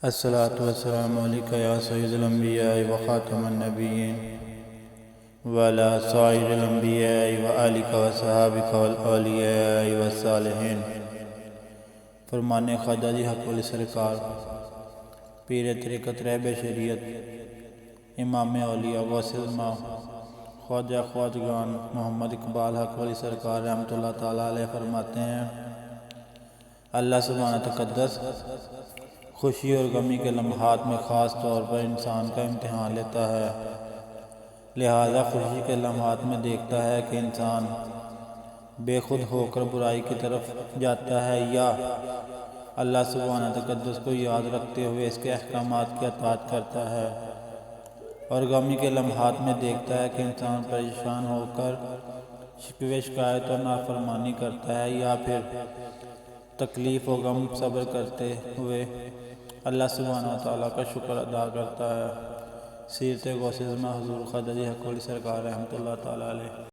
الصلاة والسلام علیکہ یا سید الانبیاء و خاتم النبیین وعلی سائر الانبیاء و آلکہ و صحابکہ والاولیاء والصالحین۔ فرمان خواجہ جی حق والی سرکار، پیر طریقت رہب شریعت، امام اولیاء غوث اعظم خواجہ خواجگان محمد اقبال حق والی سرکار رحمۃ اللہ تعالیٰ علیہ فرماتے ہیں، اللہ سبحانہ تقدس خوشی اور غمی کے لمحات میں خاص طور پر انسان کا امتحان لیتا ہے، لہذا خوشی کے لمحات میں دیکھتا ہے کہ انسان بے خود ہو کر برائی کی طرف جاتا ہے یا اللہ سبحانہ تقدس کو یاد رکھتے ہوئے اس کے احکامات کی اطاعت کرتا ہے، اور غمی کے لمحات میں دیکھتا ہے کہ انسان پریشان ہو کر شکوے شکایت اور نافرمانی کرتا ہے یا پھر تکلیف و غم صبر کرتے ہوئے اللہ سبحانہ تعالیٰ کا شکر ادا کرتا ہے۔ سیرت غوث اعظم حضور خواجہ جی حق والی سرکار رحمۃ اللہ تعالیٰ علیہ۔